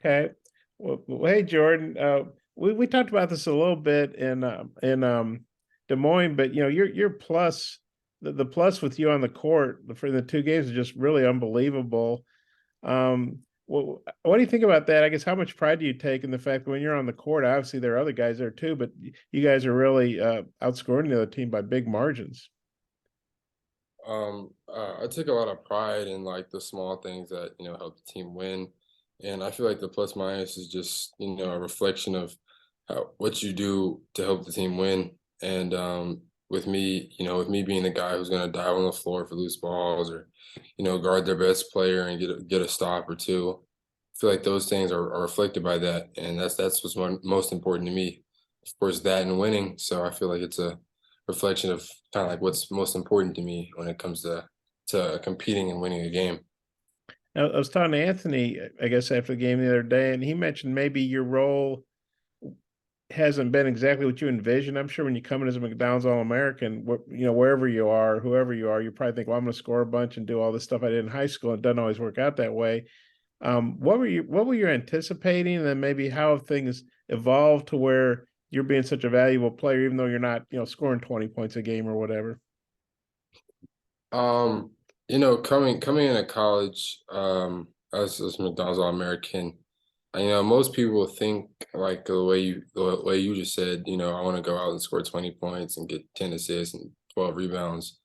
Okay. Well, hey Jordan, we talked about this a little bit in Des Moines, but your plus the plus with you on the court for the two games is just really unbelievable. What do you think about that? I guess how much pride do you take in the fact that when you're on the court, obviously there are other guys there too, but you guys are really outscoring the other team by big margins. I take a lot of pride in like the small things that help the team win, and I feel like the plus minus is just a reflection of what you do to help the team win. And with me being the guy who's going to dive on the floor for loose balls or guard their best player and get a stop or two, I feel like those things are reflected by that, and that's what's most important to me. Of course, that and winning. So I feel like it's a reflection of kind of like what's most important to me when it comes to competing and winning a game. I was talking to Anthony, I guess, after the game the other day, and he mentioned maybe your role hasn't been exactly what you envisioned. I'm sure when you come in as a McDonald's All-American, wherever you are, whoever you are, you probably think, well, I'm going to score a bunch and do all this stuff I did in high school. It doesn't always work out that way. What were you anticipating, and then maybe how have things evolved to where you're being such a valuable player, even though you're not, scoring 20 points a game or whatever? Coming into college, as McDonald's All American, most people think like the way you just said, I want to go out and score 20 points and get 10 assists and 12 rebounds.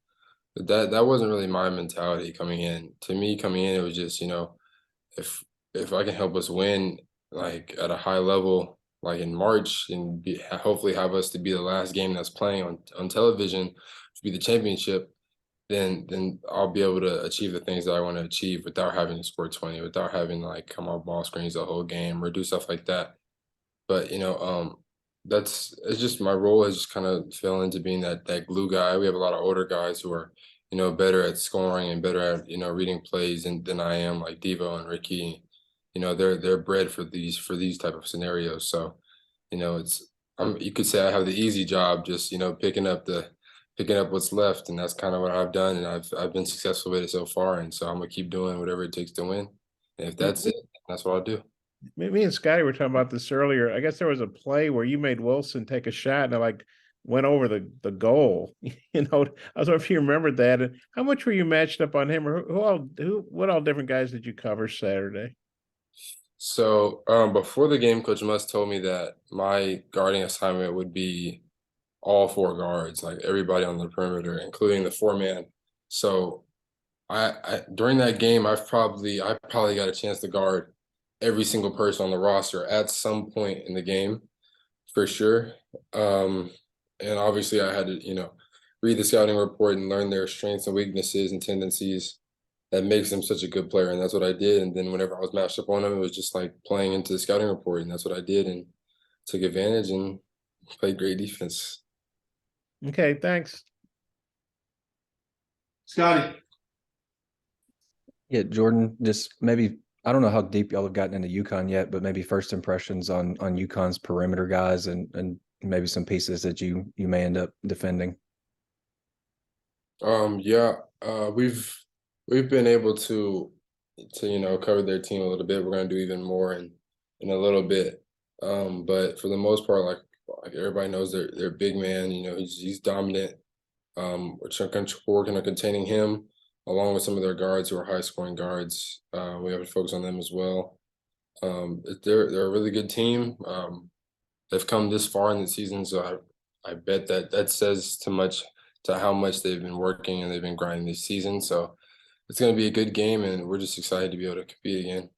But that wasn't really my mentality coming in. To me, coming in, it was just, if if I can help us win like at a high level, like in March, and hopefully have us to be the last game that's playing on television to be the championship, then I'll be able to achieve the things that I want to achieve without having to score 20, without having to like come off ball screens the whole game or do stuff like that. But it's just my role has just kind of fell into being that glue guy. We have a lot of older guys who are, better at scoring and better at, reading plays than I am, like Devo and Ricky. They're bred for these type of scenarios. So, it's you could say I have the easy job, just picking up what's left, and that's kind of what I've done, and I've been successful with it so far, and so I'm gonna keep doing whatever it takes to win. And if that's it, that's what I'll do. Me and Scotty were talking about this earlier. I guess there was a play where you made Wilson take a shot and it like went over the goal. I was wondering if you remembered that. And how much were you matched up on him, or what all different guys did you cover Saturday? So before the game, Coach Must told me that my guarding assignment would be all four guards, like everybody on the perimeter, including the four man. So I during that game, I probably got a chance to guard every single person on the roster at some point in the game, for sure. Um, and obviously, I had to read the scouting report and learn their strengths and weaknesses and tendencies that makes him such a good player, and that's what I did. And then whenever I was matched up on him, it was just like playing into the scouting report, and that's what I did, and took advantage and played great defense. Okay, thanks. Scotty. Yeah, Jordan, just maybe I don't know how deep y'all have gotten into UConn yet, but maybe first impressions on UConn's perimeter guys and maybe some pieces that you may end up defending. Yeah, we've been able to cover their team a little bit. We're gonna do even more in a little bit. But for the most part, like everybody knows, they're big man. He's dominant. Working on containing him, along with some of their guards who are high scoring guards. We have to focus on them as well. They're a really good team. They've come this far in the season, so I bet that says too much to how much they've been working and they've been grinding this season. So it's going to be a good game, and we're just excited to be able to compete again.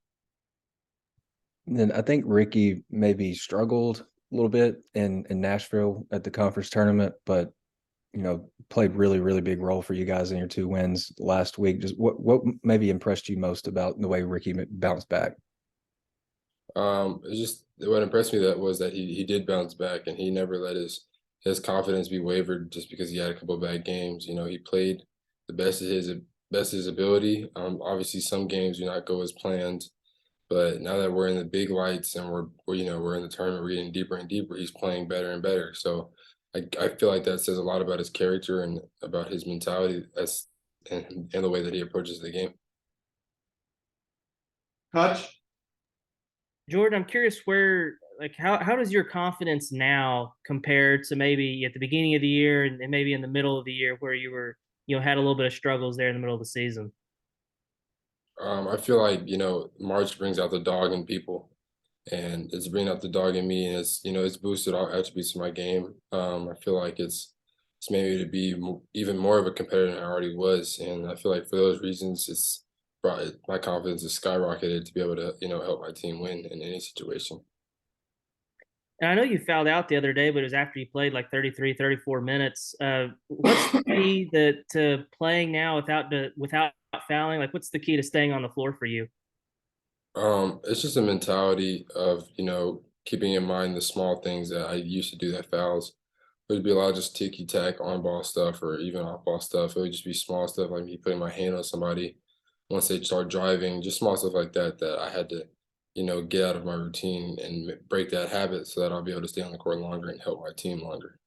And then I think Ricky maybe struggled a little bit in Nashville at the conference tournament, but played really, really big role for you guys in your two wins last week. Just what maybe impressed you most about the way Ricky bounced back? It's just what impressed me that was that he did bounce back, and he never let his confidence be wavered just because he had a couple of bad games. He played the best of his ability. Obviously, some games do not go as planned, but now that we're in the big lights and we're in the tournament, we're getting deeper and deeper. He's playing better and better. So I feel like that says a lot about his character and about his mentality and the way that he approaches the game. Hutch. Jordan, I'm curious how does your confidence now compare to maybe at the beginning of the year and maybe in the middle of the year where you were, had a little bit of struggles there in the middle of the season? I feel like, March brings out the dog in people, and it's bringing out the dog in me, and it's boosted all attributes of my game. I feel like it's made me to be even more of a competitor than I already was, and I feel like for those reasons, it's brought my confidence has skyrocketed to be able to, help my team win in any situation. And I know you fouled out the other day, but it was after you played like 33, 34 minutes. What's the key to playing now without fouling? Like, what's the key to staying on the floor for you? It's just a mentality of, keeping in mind the small things that I used to do that fouls. It would be a lot of just ticky tack on ball stuff or even off ball stuff. It would just be small stuff like me putting my hand on somebody once they start driving, just small stuff like that that I had to, get out of my routine and break that habit so that I'll be able to stay on the court longer and help my team longer.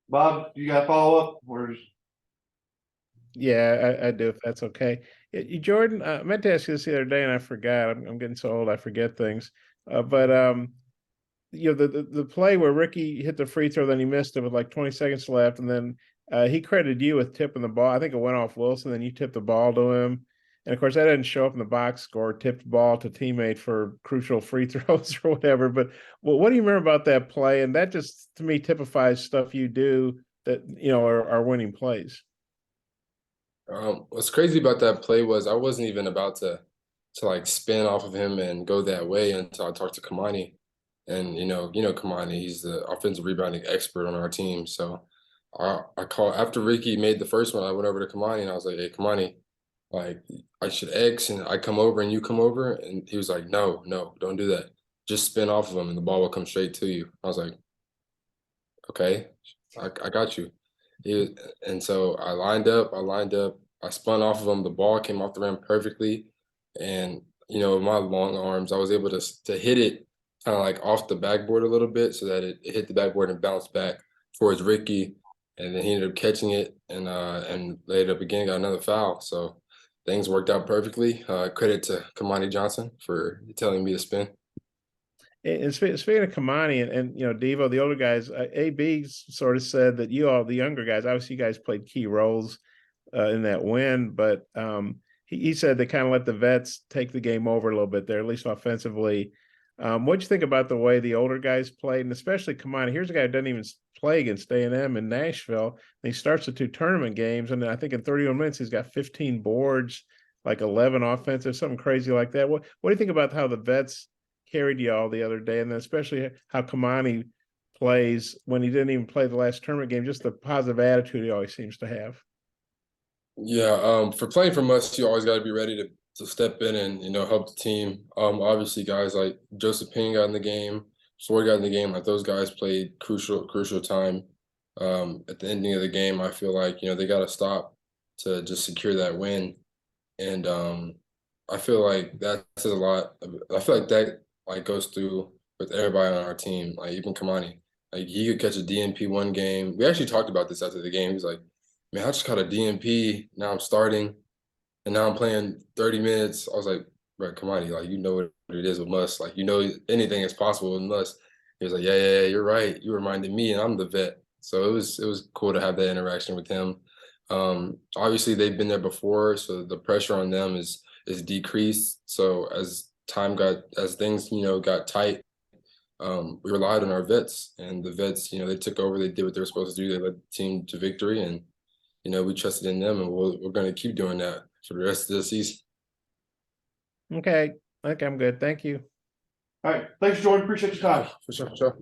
Bob, you got a follow up? Or Yeah, I do, if that's okay. Jordan, I meant to ask you this the other day and I forgot. I'm getting so old, I forget things. But the play where Ricky hit the free throw, then he missed it with like 20 seconds left, and then he credited you with tipping the ball. I think it went off Wilson, then you tipped the ball to him. And of course, that didn't show up in the box score, tipped ball to teammate for crucial free throws or whatever. But what do you remember about that play? And that just, to me, typifies stuff you do that, are winning plays. What's crazy about that play was I wasn't even about to like spin off of him and go that way until I talked to Kamani. And Kamani, he's the offensive rebounding expert on our team. So I called after Ricky made the first one. I went over to Kamani and I was like, "Hey, Kamani, like I should X and I come over and you come over." And he was like, "No, no, don't do that. Just spin off of him and the ball will come straight to you." I was like, "Okay, I got you." And so I lined up, I spun off of him. The ball came off the rim perfectly, and with my long arms, I was able to hit it kind of like off the backboard a little bit, so that it hit the backboard and bounced back towards Ricky, and then he ended up catching it and laid it up again, got another foul. So things worked out perfectly. Credit to Kamani Johnson for telling me to spin. And speaking of Kamani and Devo, the older guys, AB sort of said that you all, the younger guys, obviously you guys played key roles in that win, but he said they kind of let the vets take the game over a little bit there, at least offensively. What'd you think about the way the older guys played, and especially Kamani? Here's a guy who doesn't even play against A&M in Nashville. And he starts the 2 tournament games, and I think in 31 minutes he's got 15 boards, like 11 offensive, something crazy like that. What do you think about how the vets carried you all the other day, and then especially how Kamani plays when he didn't even play the last tournament game, just the positive attitude he always seems to have? Yeah, for playing from us, you always got to be ready to step in and help the team. Obviously, guys like Joseph Payne got in the game, Ford got in the game. Like those guys played crucial time. At the ending of the game, I feel like they got to stop to just secure that win, and I feel like that says a lot. I feel like that like goes through with everybody on our team, like even Kamani. Like he could catch a DNP one game. We actually talked about this after the game. He was like, "Man, I just caught a DNP. Now I'm starting, and now I'm playing 30 minutes." I was like, "Bro, Kamani, like you know what it is with Muss. Like anything is possible with Muss." He was like, "Yeah, you're right. You reminded me, and I'm the vet." So it was cool to have that interaction with him. Obviously, they've been there before, so the pressure on them is decreased. So as things got tight, we relied on our vets, and the vets they took over. They did what they were supposed to do. They led the team to victory, and we trusted in them, and we're going to keep doing that for the rest of the season. Okay, I'm good. Thank you. all right, thanks, Jordan. Appreciate your time. For sure.